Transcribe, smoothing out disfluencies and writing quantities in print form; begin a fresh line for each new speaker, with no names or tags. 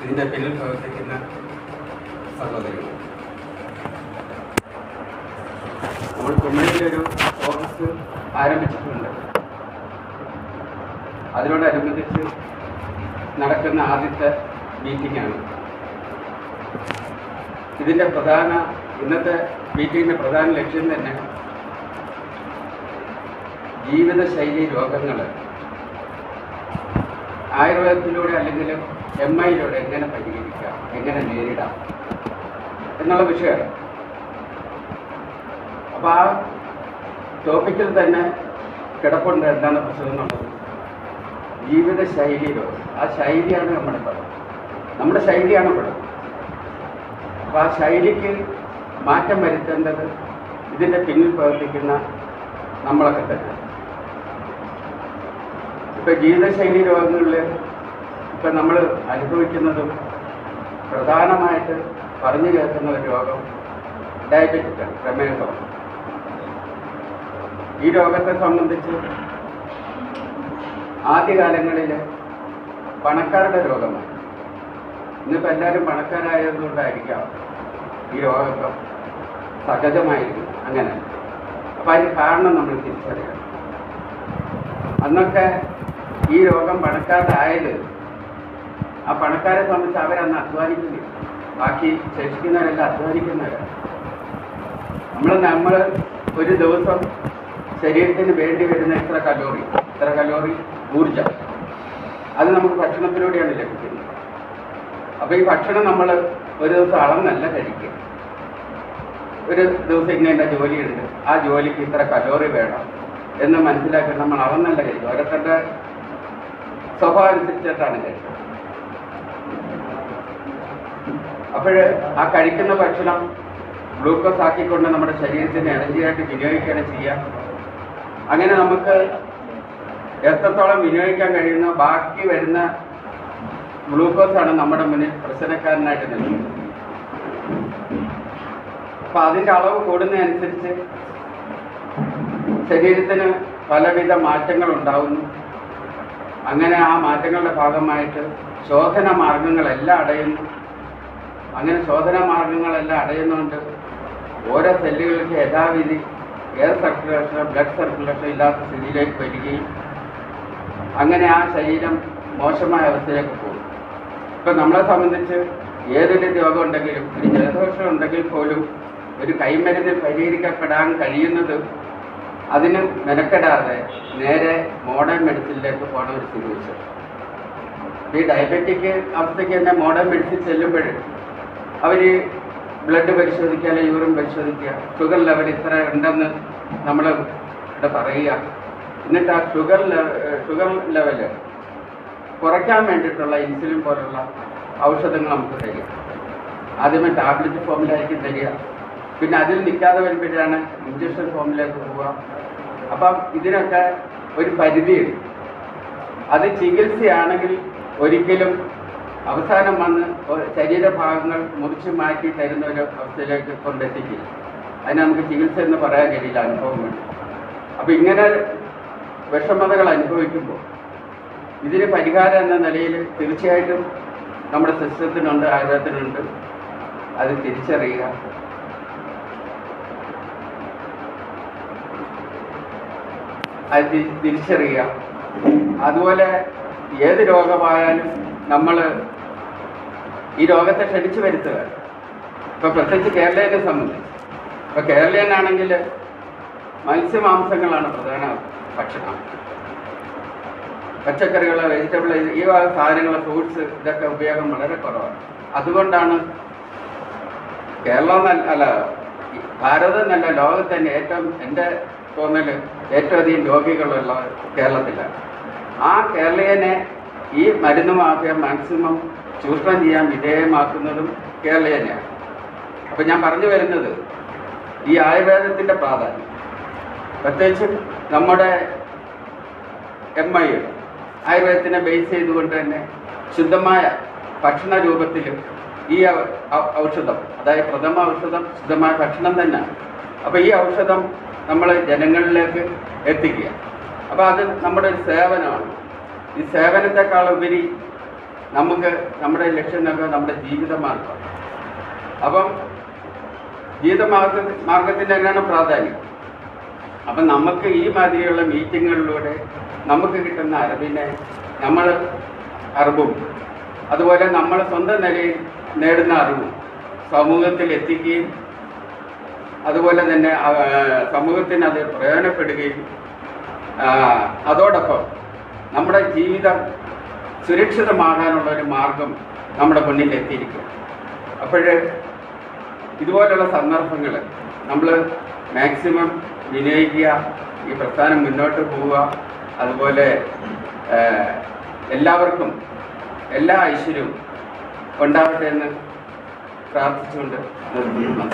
ഇതിൻ്റെ പിന്നിൽ പ്രവർത്തിക്കുന്ന സഹോദരികൾ. നമ്മൾ കുമ്മളിയിലൊരു ഓഫീസ് ആരംഭിച്ചിട്ടുണ്ട്. അതിനോടനുബന്ധിച്ച് നടക്കുന്ന ആദ്യത്തെ മീറ്റിംഗാണ്. ഇതിൻ്റെ ഇന്നത്തെ മീറ്റിങ്ങിൻ്റെ പ്രധാന ലക്ഷ്യം തന്നെ ജീവിതശൈലി രോഗങ്ങൾ ആയുർവേദത്തിലൂടെ അല്ലെങ്കിൽ MIയിലൂടെ എങ്ങനെ പരിഹരിക്കാം, എങ്ങനെ നേരിടാം എന്നുള്ള വിഷയമാണ്. അപ്പോൾ ആ ടോപ്പിക്കിൽ തന്നെ കിടപ്പുണ്ട് എന്താണ് പ്രശ്നം എന്നുള്ളത്. ജീവിതശൈലി രോഗം, ആ ശൈലിയാണ് നമ്മുടെ ശൈലിയാണ് പെടുന്നത്. അപ്പോൾ ആ ശൈലിക്ക് മാറ്റം വരുത്തേണ്ടത് ഇതിൻ്റെ പിന്നിൽ പ്രവർത്തിക്കുന്ന നമ്മളൊക്കെ തന്നെ. ഇപ്പം ജീവിതശൈലി രോഗങ്ങളിൽ ഇപ്പം നമ്മൾ അനുഭവിക്കുന്നതും പ്രധാനമായിട്ട് പറഞ്ഞു കേൾക്കുന്ന ഒരു രോഗം ഡയബറ്റിക്കാണ്, പ്രമേഹ രോഗം. ഈ രോഗത്തെ സംബന്ധിച്ച് ആദ്യകാലങ്ങളിൽ പണക്കാരുടെ രോഗമാണ്. ഇന്നിപ്പോൾ എല്ലാവരും പണക്കാരായതുകൊണ്ടായിരിക്കാം ഈ രോഗമൊക്കെ സഹജമായിരുന്നു. അങ്ങനെ അപ്പം അതിന് കാരണം നമ്മൾ തിരിച്ചറിയണം. അന്നൊക്കെ ഈ രോഗം പണക്കാരായത് ആ പണക്കാരെ സംബന്ധിച്ച് അവരന്ന് അധ്വാനിക്കുന്നില്ല. ബാക്കി ശേഷിക്കുന്നവരെല്ലാം അധ്വാനിക്കുന്നവരാണ്. നമ്മൾ ഒരു ദിവസം ശരീരത്തിന് വേണ്ടി വരുന്ന ഇത്ര കലോറി ഊർജം അത് നമുക്ക് ഭക്ഷണത്തിലൂടെയാണ് ലഭിക്കുന്നത്. അപ്പോൾ ഈ ഭക്ഷണം നമ്മൾ ഒരു ദിവസം അളന്നല്ല കഴിക്കുക. ഒരു ദിവസം ഇങ്ങനെ ജോലിയുണ്ട്, ആ ജോലിക്ക് ഇത്ര കലോറി വേണം എന്ന് മനസ്സിലാക്കി നമ്മൾ അളന്നല്ല കഴിക്കുക. ഓരോരുത്തരുടെ സ്വഭാവം അനുസരിച്ചിട്ടാണ് കഴിക്കുക. അപ്പോൾ ആ കഴിക്കുന്ന ഭക്ഷണം ഗ്ലൂക്കോസ് ആക്കിക്കൊണ്ട് നമ്മുടെ ശരീരത്തിന് എനർജിയായിട്ട് വിനിയോഗിക്കുകയാണ് ചെയ്യുക. അങ്ങനെ നമുക്ക് എത്രത്തോളം വിനിയോഗിക്കാൻ കഴിയുന്ന ബാക്കി വരുന്ന ഗ്ലൂക്കോസാണ് നമ്മുടെ മുന്നിൽ പ്രശ്നക്കാരനായിട്ട് നിൽക്കുന്നത്. അപ്പം അതിൻ്റെ അളവ് കൂടുന്നതനുസരിച്ച് ശരീരത്തിന് പലവിധ മാറ്റങ്ങൾ ഉണ്ടാകുന്നു. അങ്ങനെ ആ മാറ്റങ്ങളുടെ ഭാഗമായിട്ട് ശോധന മാർഗങ്ങളെല്ലാം അടയുന്നു. അങ്ങനെ ശോധന മാർഗങ്ങളെല്ലാം അടയുന്നതുകൊണ്ട് ഓരോ സെല്ലുകൾക്ക് യഥാവിധി എയർ സർക്കുലേഷനോ ബ്ലഡ് സർക്കുലേഷനോ ഇല്ലാത്ത സ്ഥിതിയിലേക്ക് വരികയും അങ്ങനെ ആ ശരീരം മോശമായ അവസ്ഥയിലേക്ക് പോകും. ഇപ്പം നമ്മളെ സംബന്ധിച്ച് ഏതൊരു രോഗം ഉണ്ടെങ്കിലും, ഒരു ജലദോഷം ഉണ്ടെങ്കിൽ പോലും ഒരു കൈമരുന്നിൽ പരിഹരിക്കപ്പെടാൻ കഴിയുന്നത് അതിന് മെനക്കെടാതെ നേരെ മോഡേൺ മെഡിസിനിലേക്ക് പോകണ ഒരു സ്ഥിതി. ഈ ഡയബറ്റിക് അവസ്ഥയ്ക്ക് തന്നെ മോഡേൺ മെഡിസിൻ ചെല്ലുമ്പോൾ അവർ ബ്ലഡ് പരിശോധിക്കുക, അല്ലെങ്കിൽ യൂറിൻ പരിശോധിക്കുക, ഷുഗർ ലെവൽ ഇത്ര ഉണ്ടെന്ന് നമ്മൾ ഇവിടെ പറയുക. എന്നിട്ട് ആ ഷുഗർ ലെവല് കുറയ്ക്കാൻ വേണ്ടിയിട്ടുള്ള ഇൻസുലിൻ പോലുള്ള ഔഷധങ്ങൾ നമുക്ക് തരിക. ആദ്യമേ ടാബ്ലറ്റ് ഫോമിലായിരിക്കും തരിക. പിന്നെ അതിൽ നിൽക്കാതെ വരുമ്പോഴാണ് ഇഞ്ചക്ഷൻ ഫോമിലേക്ക് പോവുക. അപ്പം ഇതിനൊക്കെ ഒരു പരിധിയുണ്ട്. അത് ചികിത്സയാണെങ്കിൽ ഒരിക്കലും അവസാനം വന്ന് ശരീരഭാഗങ്ങൾ മുറിച്ച് മാറ്റി തരുന്ന ഒരു അവസ്ഥയിലേക്ക് കൊണ്ടെത്തിക്കില്ല. അതിന് നമുക്ക് ചികിത്സ എന്ന് പറയാൻ കഴിയില്ല, അനുഭവം വേണ്ടി. അപ്പം ഇങ്ങനെ വിഷമതകൾ അനുഭവിക്കുമ്പോൾ ഇതിന് പരിഹാരം എന്ന നിലയിൽ തീർച്ചയായിട്ടും നമ്മുടെ സിസ്റ്റത്തിനുണ്ട്, ആയുർവേദത്തിനുണ്ട്. അത് തിരിച്ചറിയുക. അതുപോലെ ഏത് രോഗമായാലും നമ്മൾ ഈ രോഗത്തെ ക്ഷണിച്ചു വരുത്തുക. ഇപ്പോൾ പ്രത്യേകിച്ച് കേരളീയനെ സംബന്ധിച്ച്, ഇപ്പോൾ കേരളീയനാണെങ്കിൽ മത്സ്യമാംസങ്ങളാണ് പ്രധാന ഭക്ഷണം. പച്ചക്കറികൾ, വെജിറ്റബിൾ, ഈ സാധനങ്ങൾ, ഫ്രൂട്ട്സ്, ഇതൊക്കെ ഉപയോഗം വളരെ കുറവാണ്. അതുകൊണ്ടാണ് കേരളം അല്ല ഭാരതം എന്നല്ല ലോകത്ത് തന്നെ എൻ്റെ തോന്നൽ ഏറ്റവും അധികം രോഗികളുള്ള കേരളത്തിലാണ്. ആ കേരളീയനെ ഈ മരുന്ന് മാഫിയ മാക്സിമം ചൂഷണം ചെയ്യാൻ വിധേയമാക്കുന്നതും കേരളീയനെയാണ്. അപ്പം ഞാൻ പറഞ്ഞു വരുന്നത് ഈ ആയുർവേദത്തിൻ്റെ പ്രാധാന്യം, പ്രത്യേകിച്ചും നമ്മുടെ MI ആയുർവേദത്തിനെ ബേസ് ചെയ്തുകൊണ്ട് തന്നെ ശുദ്ധമായ ഭക്ഷണ രൂപത്തിൽ ഈ ഔഷധം, അതായത് പ്രഥമ ഔഷധം ശുദ്ധമായ ഭക്ഷണം തന്നെയാണ്. അപ്പോൾ ഈ ഔഷധം നമ്മൾ ജനങ്ങളിലേക്ക് എത്തിക്കുക. അപ്പോൾ അത് നമ്മുടെ ഒരു സേവനമാണ്. ഈ സേവനത്തെക്കാളുപരി നമുക്ക് നമ്മുടെ ലക്ഷ്യം നോക്കുക നമ്മുടെ ജീവിതമാർഗം. അപ്പം ജീവിതമാർഗത്തിന് തന്നെയാണ് പ്രാധാന്യം. അപ്പം നമുക്ക് ഈ മാതിരിയുള്ള മീറ്റിങ്ങുകളിലൂടെ നമുക്ക് കിട്ടുന്ന അറിവും അതുപോലെ നമ്മൾ സ്വന്തം നിലയിൽ നേടുന്ന അറിവും സമൂഹത്തിൽ എത്തിക്കുകയും അതുപോലെ തന്നെ സമൂഹത്തിന് അത് പ്രയോജനപ്പെടുകയും അതോടൊപ്പം നമ്മുടെ ജീവിതം സുരക്ഷിതമാകാനുള്ള ഒരു മാർഗം നമ്മുടെ മുന്നിൽ എത്തിയിരിക്കും. അപ്പോൾ ഇതുപോലുള്ള സന്ദർഭങ്ങൾ നമ്മൾ മാക്സിമം വിനിയോഗിക്കുക, ഈ പ്രസ്ഥാനം മുന്നോട്ട് പോവുക, അതുപോലെ എല്ലാവർക്കും എല്ലാ ഐശ്വര്യവും ഉണ്ടാവട്ടെ എന്ന് പ്രാർത്ഥിച്ചുകൊണ്ട് നിർത്തുന്നു.